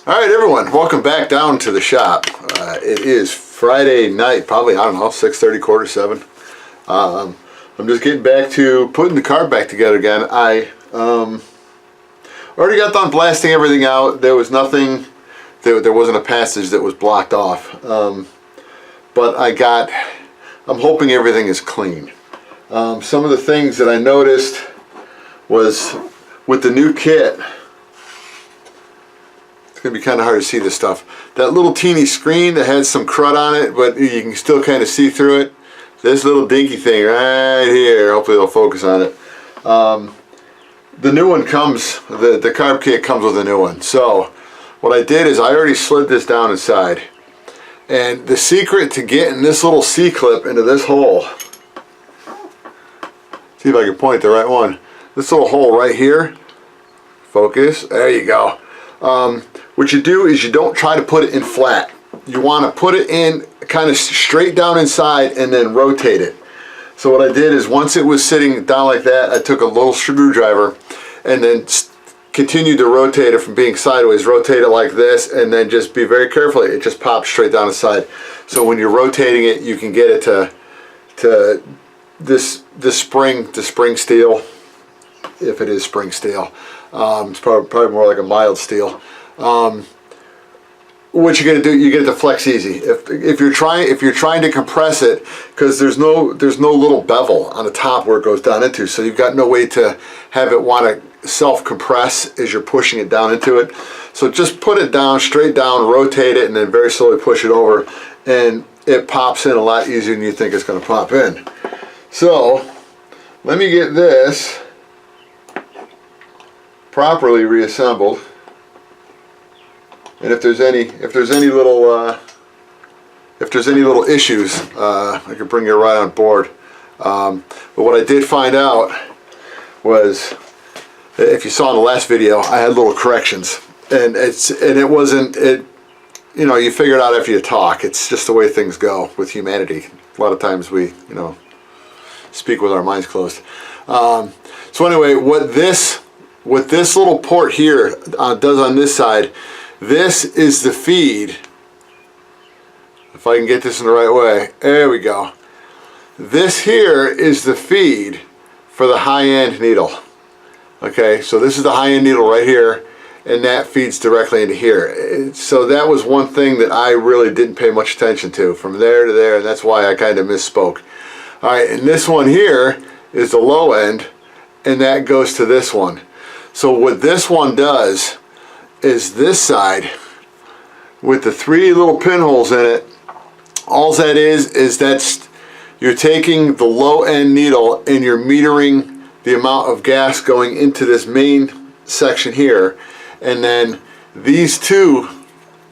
Alright everyone, welcome back down to the shop. It is Friday night, probably, I don't know, 6:30, quarter 7. I'm just getting back to putting the car back together again. I already got done blasting everything out. There was nothing, there wasn't a passage that was blocked off. But I'm hoping everything is clean. Some of the things that I noticed was with the new kit, it's going to be kind of hard to see this stuff. That little teeny screen that had some crud on it, but you can still kind of see through it. This little dinky thing right here, hopefully it'll focus on it. The new one comes, the carb kit comes with a new one. So what I did is I already slid this down inside. And the secret to getting this little C-clip into this hole, see if I can point the right one. This little hole right here, focus, there you go. What you do is you don't try to put it in flat. You want to put it in kind of straight down inside and then rotate it. So what I did is once it was sitting down like that, I took a little screwdriver and then continued to rotate it from being sideways. Rotate it like this and then just be very careful. It just pops straight down inside. So when you're rotating it, you can get it to this spring steel, if it is spring steel. It's probably more like a mild steel. What you're gonna do, you get it to flex easy. If you're trying to compress it, because there's no little bevel on the top where it goes down into, so you've got no way to have it want to self-compress as you're pushing it down into it. So just put it down, straight down, rotate it, and then very slowly push it over, and it pops in a lot easier than you think it's going to pop in. So let me get this properly reassembled, and if there's any little issues, I can bring you right on board. But what I did find out was, if you saw in the last video, I had little corrections, and it wasn't, you know, you figure it out after you talk. It's just the way things go with humanity. A lot of times we, you know, speak with our minds closed. So anyway, what this little port here does on this side, this is the feed. If I can get this in the right way, there we go. This here is the feed for the high-end needle. Okay, so this is the high-end needle right here, and that feeds directly into here. So that was one thing that I really didn't pay much attention to, from there to there, and that's why I kind of misspoke. All right, and this one here is the low end, and that goes to this one. So what this one does is this side with the 3 little pinholes in it, all that is that's, you're taking the low end needle and you're metering the amount of gas going into this main section here, and then these 2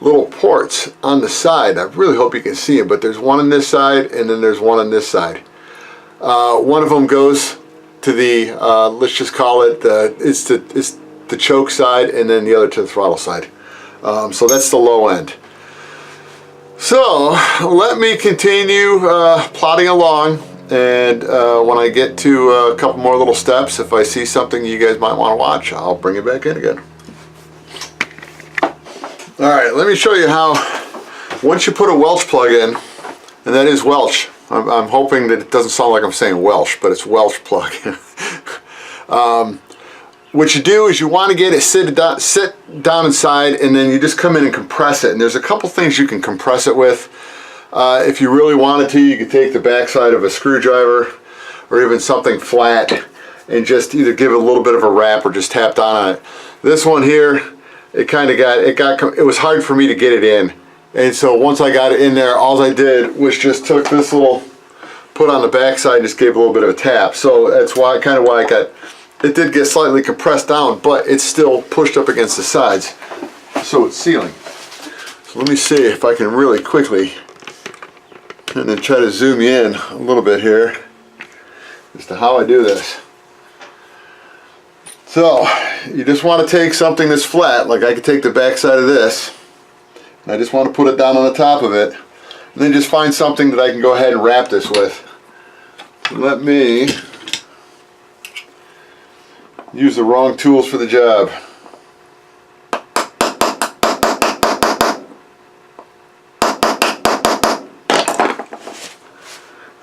little ports on the side, I really hope you can see them, but there's one on this side and then there's one on this side. One of them goes to the, let's just call it, it's the choke side, and then the other to the throttle side. So that's the low end. So let me continue plodding along, and when I get to a couple more little steps, if I see something you guys might want to watch, I'll bring it back in again. Alright, let me show you how, once you put a Welch plug in, and that is Welch, I'm hoping that it doesn't sound like I'm saying Welsh, but it's Welch plug. What you do is you want to get it sit down inside, and then you just come in and compress it. And there's a couple things you can compress it with. If you really wanted to, you could take the backside of a screwdriver or even something flat and just either give it a little bit of a wrap or just tap down on it. This one here, it was hard for me to get it in. And so once I got it in there, all I did was just took this little, put on the backside and just gave a little bit of a tap. So that's why, kind of why it did get slightly compressed down, but it's still pushed up against the sides, so it's sealing. So let me see if I can really quickly, and then try to zoom you in a little bit here as to how I do this. So you just want to take something that's flat, like I could take the back side of this, and I just want to put it down on the top of it, and then just find something that I can go ahead and wrap this with. Let me use the wrong tools for the job.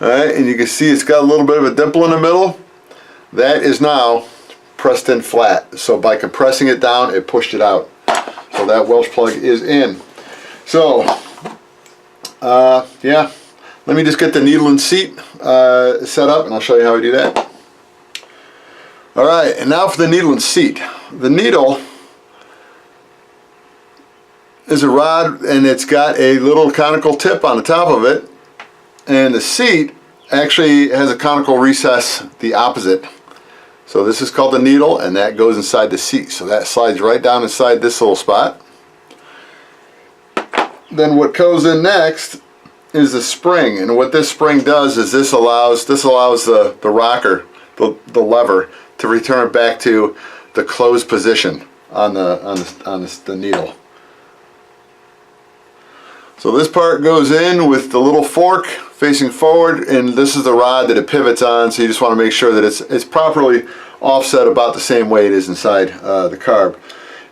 Alright, and you can see it's got a little bit of a dimple in the middle. That is now pressed in flat. So by compressing it down, it pushed it out. So that Welsh plug is in. So, yeah, let me just get the needle and seat set up, and I'll show you how we do that. Alright, and now for the needle and seat. The needle is a rod, and it's got a little conical tip on the top of it, and the seat actually has a conical recess the opposite. So this is called the needle, and that goes inside the seat. So that slides right down inside this little spot. Then what goes in next is the spring, and what this spring does is this allows the rocker, the lever, to return back to the closed position on the needle. So this part goes in with the little fork facing forward, and this is the rod that it pivots on, so you just want to make sure that it's properly offset about the same way it is inside the carb.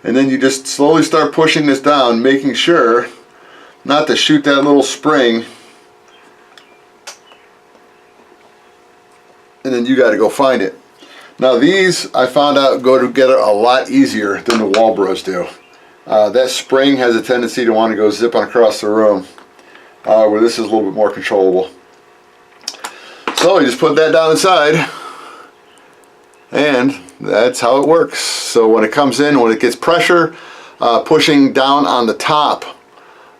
And then you just slowly start pushing this down, making sure not to shoot that little spring, and then you got to go find it. Now these, I found out, go together a lot easier than the Walbros do. That spring has a tendency to want to go zipping across the room, where this is a little bit more controllable. So you just put that down inside, and that's how it works. So when it comes in, when it gets pressure pushing down on the top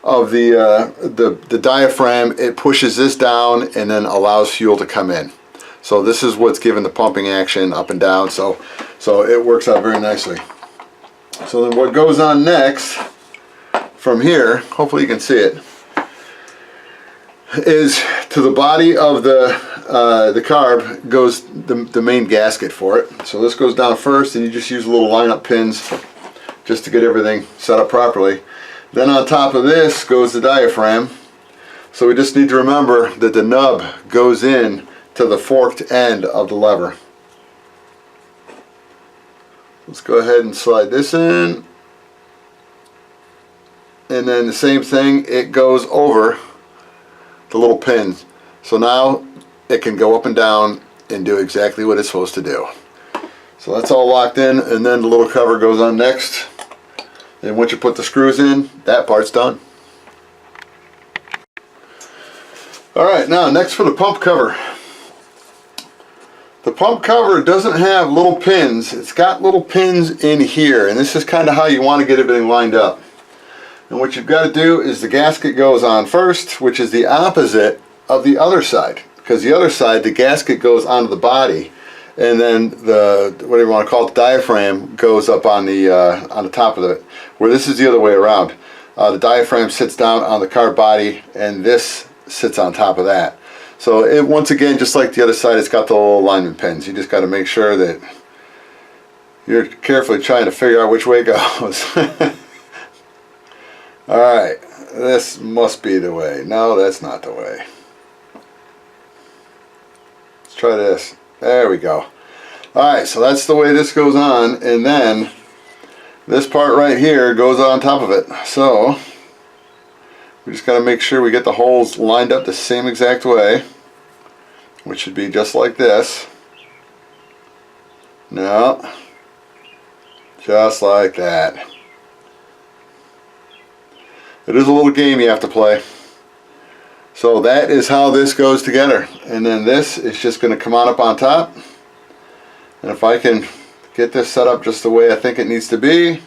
of the diaphragm, it pushes this down and then allows fuel to come in. So this is what's giving the pumping action up and down. So it works out very nicely. So then what goes on next from here, hopefully you can see it, is to the body of the carb goes the main gasket for it. So this goes down first, and you just use little line-up pins just to get everything set up properly. Then on top of this goes the diaphragm. So we just need to remember that the nub goes in to the forked end of the lever. Let's go ahead and slide this in, and then the same thing, it goes over the little pins. So now it can go up and down and do exactly what it's supposed to do. So that's all locked in, and then the little cover goes on next. And once you put the screws in, that part's done. Alright, now next for the pump cover. The pump cover doesn't have little pins. It's got little pins in here, and this is kind of how you want to get everything lined up. And what you've got to do is the gasket goes on first, which is the opposite of the other side. Because the other side, the gasket goes onto the body, and then the, whatever you want to call it, the diaphragm goes up on the top of it. Where this is the other way around. The diaphragm sits down on the carb body, and this sits on top of that. So it, once again, just like the other side, it's got the little alignment pins. You just got to make sure that you're carefully trying to figure out which way it goes. Alright, this must be the way. No, that's not the way. Let's try this. There we go. Alright, so that's the way this goes on, and then this part right here goes on top of it. So we just got to make sure we get the holes lined up the same exact way, which should be just like this. No, just like that. It is a little game you have to play. So that is how this goes together, and then this is just going to come on up on top. And if I can get this set up just the way I think it needs to be,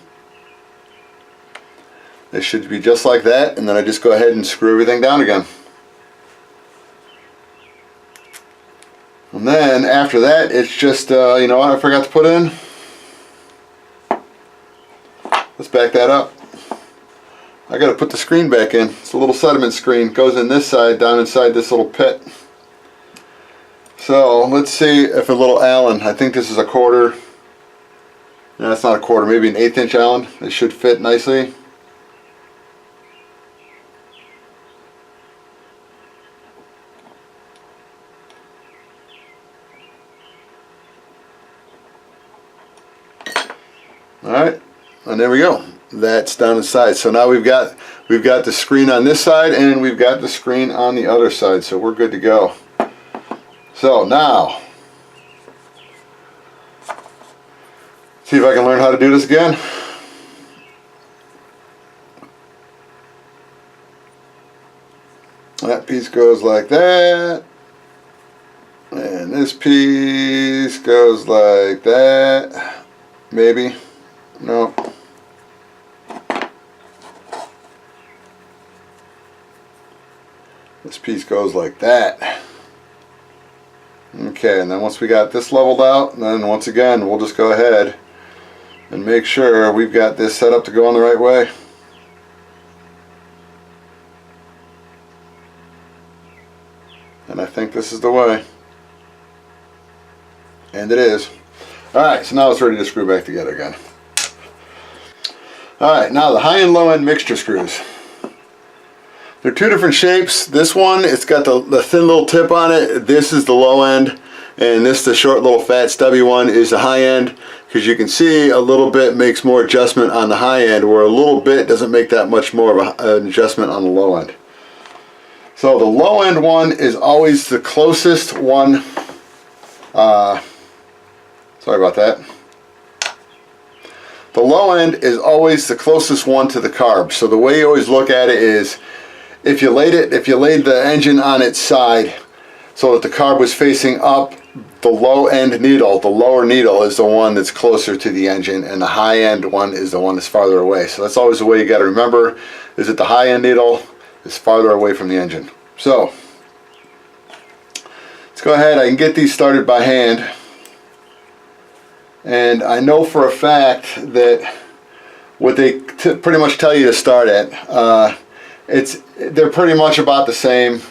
it should be just like that, and then I just go ahead and screw everything down again. And then after that, it's just, you know what I forgot to put in? Let's back that up. I got to put the screen back in. It's a little sediment screen. It goes in this side, down inside this little pit. So let's see if a little Allen, I think this is a quarter. No, it's not a quarter, maybe an 1/8 inch Allen. It should fit nicely. Alright, and there we go. That's down inside. So now we've got the screen on this side, and we've got the screen on the other side, so we're good to go. So now, see if I can learn how to do this again. That piece goes like that, and this piece goes like that. Maybe. No. This piece goes like that. Okay, and then once we got this leveled out, then once again we'll just go ahead and make sure we've got this set up to go on the right way. And I think this is the way. And it is. Alright, so now it's ready to screw back together again. Alright, now the high and low end mixture screws. They're two different shapes. This one, it's got the thin little tip on it. This is the low end. And this, the short little fat stubby one, is the high end. Because you can see a little bit makes more adjustment on the high end, where a little bit doesn't make that much more of an adjustment on the low end. So the low end one is always the closest one. Sorry about that. The low end is always the closest one to the carb. So the way you always look at it is, if you laid the engine on its side so that the carb was facing up, the low end needle, the lower needle, is the one that's closer to the engine, and the high end one is the one that's farther away. So that's always the way you got to remember, is that the high end needle is farther away from the engine. So let's go ahead. I can get these started by hand, and I know for a fact that what they pretty much tell you to start at, they're pretty much about the same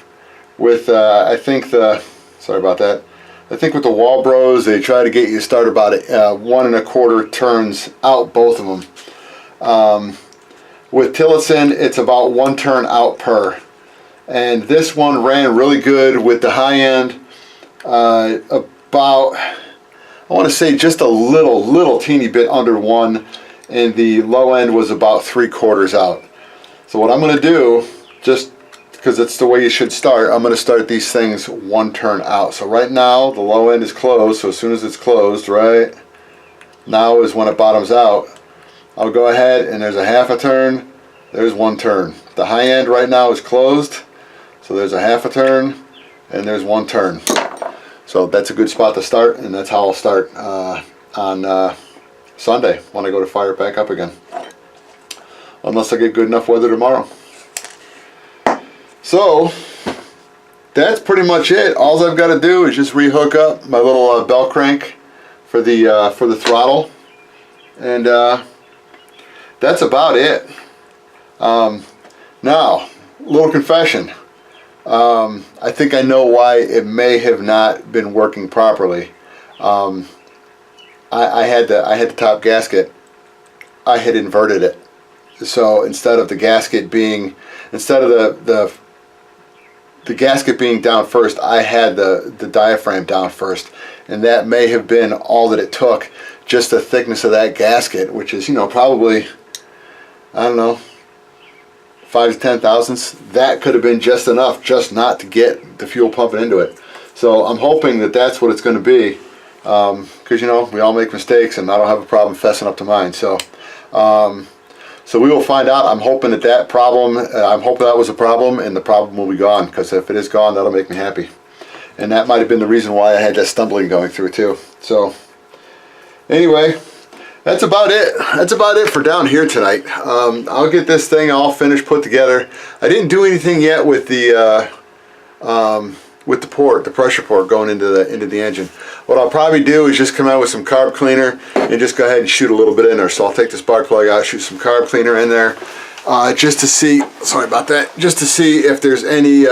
with I think sorry about that. I think with the Walbros, they try to get you to start about 1 1/4 turns out, both of them. With Tillotson, it's about 1 turn out per. And this one ran really good with the high end, about, I want to say just a little teeny bit under 1, and the low end was about 3/4 out. So what I'm going to do, just because it's the way you should start, I'm going to start these things 1 turn out. So right now the low end is closed, so as soon as it's closed, right now is when it bottoms out. I'll go ahead, and there's a 1/2 turn, there's 1 turn. The high end right now is closed, so there's a 1/2 turn, and there's 1 turn. So that's a good spot to start, and that's how I'll start on Sunday when I go to fire it back up again. Unless I get good enough weather tomorrow. So that's pretty much it. All I've got to do is just rehook up my little bell crank for the throttle, and that's about it. Now, little confession. I think I know why it may have not been working properly. I had the top gasket. I had inverted it. So instead of the gasket being, the gasket being down first, I had the diaphragm down first, and that may have been all that it took, just the thickness of that gasket, which is, you know, probably, I don't know, 5 to 10 thousandths. That could have been just enough, just not to get the fuel pumping into it. So I'm hoping that that's what it's going to be, because, you know, we all make mistakes, and I don't have a problem fessing up to mine. So so we will find out. I'm hoping that problem, I'm hoping that was a problem, and the problem will be gone, because if it is gone, that'll make me happy. And that might have been the reason why I had that stumbling going through too. So anyway, that's about it. That's about it for down here tonight. I'll get this thing all finished, put together. I didn't do anything yet with the port, the pressure port going into the engine. What I'll probably do is just come out with some carb cleaner and just go ahead and shoot a little bit in there. So I'll take the spark plug out, shoot some carb cleaner in there, just to see. Sorry about that. Just to see if there's any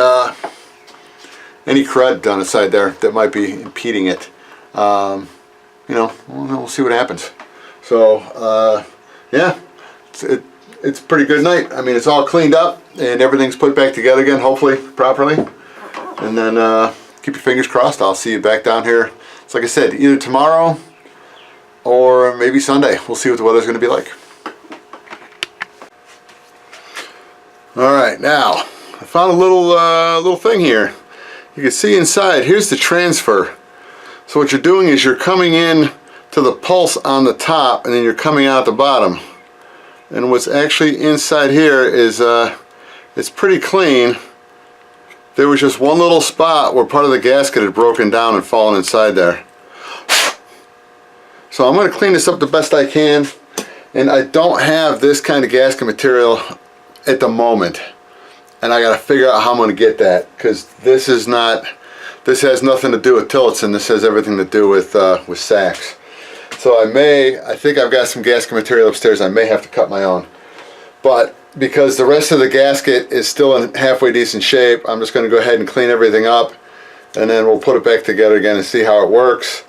crud down inside there that might be impeding it. You know, we'll see what happens. So yeah, it's a pretty good night. I mean, it's all cleaned up and everything's put back together again, hopefully properly. And then keep your fingers crossed. I'll see you back down here. It's like I said, either tomorrow or maybe Sunday. We'll see what the weather's going to be like. All right, now I found a little thing here. you can see inside, here's the transfer. So what you're doing is you're coming in to the pulse on the top and then you're coming out the bottom. And what's actually inside here is it's pretty clean. There was just one little spot where part of the gasket had broken down and fallen inside there. So I'm going to clean this up the best I can, and I don't have this kind of gasket material at the moment, and I got to figure out how I'm going to get that, because this has nothing to do with Tillotson. This has everything to do with Saks. So I think I've got some gasket material upstairs. I may have to cut my own, but because the rest of the gasket is still in halfway decent shape, I'm just going to go ahead and clean everything up, and then we'll put it back together again and see how it works.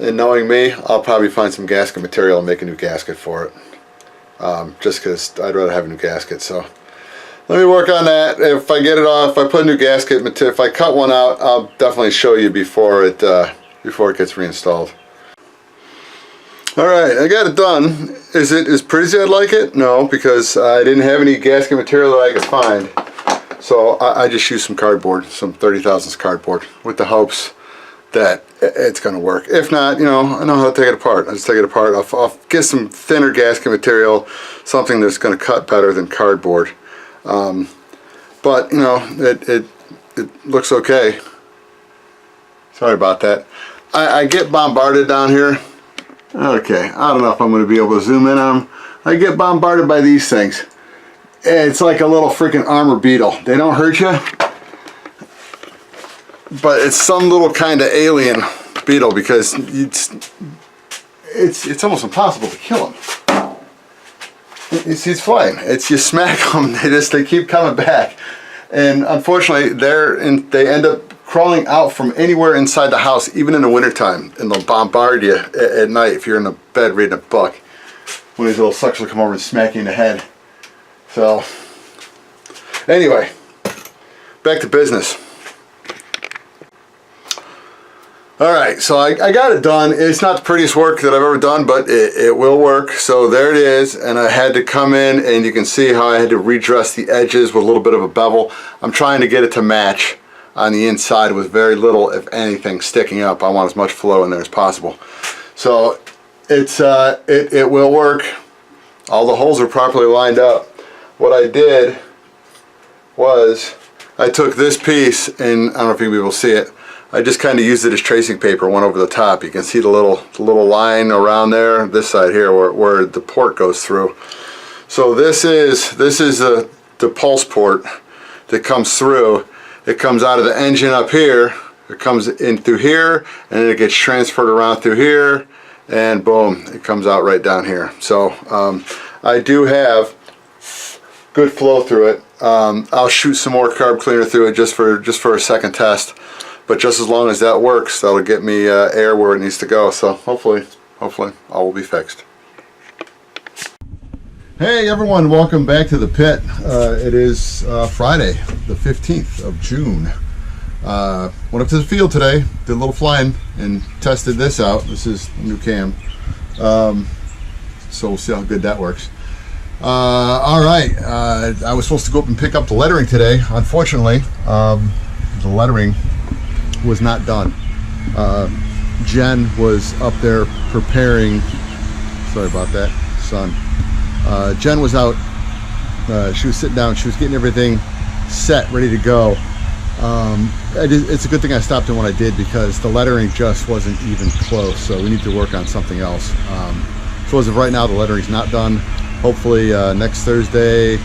And knowing me, I'll probably find some gasket material and make a new gasket for it, just because I'd rather have a new gasket. So let me work on that. If I get it off, if I put a new gasket material, if I cut one out, I'll definitely show you before it gets reinstalled. Alright, I got it done. Is it as pretty as I'd like it? No, because I didn't have any gasket material that I could find. So I just used some cardboard, some 30 thousandths cardboard, with the hopes that it's going to work. If not, you know, I know how to take it apart. I just take it apart. I'll get some thinner gasket material, something that's going to cut better than cardboard. But, you know, it looks okay. Sorry about that. I get bombarded down here. Okay, I don't know if I'm going to be able to zoom in on them. I get bombarded by these things. It's like a little freaking armor beetle. They don't hurt you, but it's some little kind of alien beetle, because it's almost impossible to kill them. It's flying. It's, you smack them, they keep coming back, and unfortunately they end up crawling out from anywhere inside the house, even in the wintertime, and they'll bombard you at night if you're in the bed reading a book. One of these little suckers will come over and smack you in the head. So, anyway, back to business. Alright, so I got it done. It's not the prettiest work that I've ever done, but it will work. So there it is, and I had to come in, and you can see how I had to redress the edges with a little bit of a bevel. I'm trying to get it to match on the inside with very little, if anything, sticking up. I want as much flow in there as possible. So it will work. All the holes are properly lined up. What I did was I took this piece, and I don't know if you'll be able to see it. I just kind of used it as tracing paper, went over the top. You can see the little line around there, this side here, where the port goes through. So this is the pulse port that comes through. It comes out of the engine up here, it comes in through here, and then it gets transferred around through here, and boom, it comes out right down here. So I do have good flow through it. I'll shoot some more carb cleaner through it just for a second test, but just as long as that works, that'll get me air where it needs to go. So hopefully all will be fixed. Hey everyone, welcome back to the pit. It is Friday, the 15th of June. Went up to the field today, did a little flying, and tested this out. This is a new cam. So we'll see how good that works. Alright, I was supposed to go up and pick up the lettering today. Unfortunately, the lettering was not done. Jen was up there preparing, sorry about that, son. Jen was out, she was sitting down, she was getting everything set, ready to go. It's a good thing I stopped in when I did, because the lettering just wasn't even close, so we need to work on something else. So as of right now, the lettering's not done. Hopefully next Thursday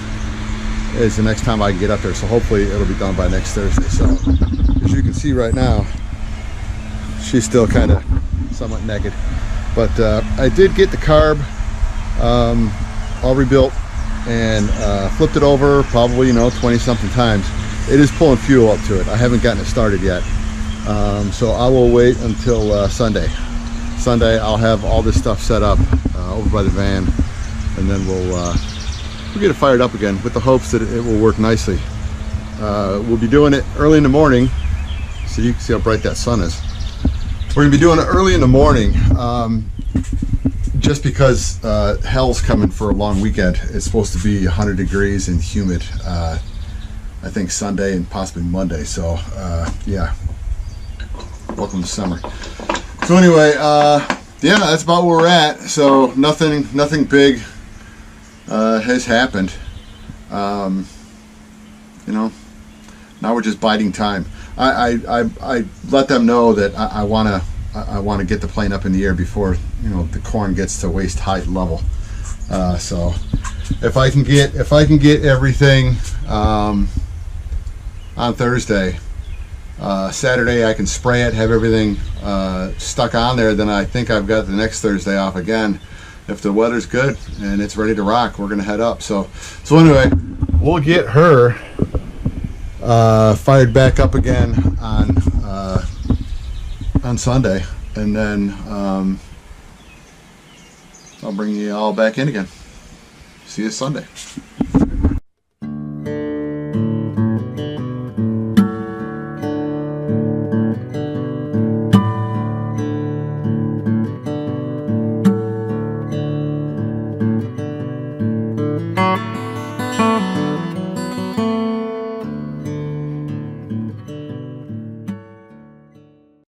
is the next time I can get up there, so hopefully it'll be done by next Thursday. So as you can see right now, she's still kind of somewhat naked, but I did get the carb all rebuilt and flipped it over probably 20 something times. It is pulling fuel up to it. I haven't gotten it started yet, so I will wait until Sunday. I'll have all this stuff set up over by the van, and then we'll get it fired up again with the hopes that it will work nicely. We'll be doing it early in the morning, so you can see how bright that sun is. We're gonna be doing it early in the morning, just because hell's coming for a long weekend. It's supposed to be 100 degrees and humid. I think Sunday and possibly Monday. So yeah, welcome to summer. So anyway, yeah, that's about where we're at. So nothing big has happened. You know, now we're just biding time. I let them know that I want to get the plane up in the air before, you know, the corn gets to waist height level. So if I can get everything on Thursday, Saturday I can spray it, have everything stuck on there, then I think I've got the next Thursday off again. If the weather's good and it's ready to rock, we're gonna head up. So anyway, we'll get her fired back up again on Sunday, and then I'll bring you all back in again. See you Sunday.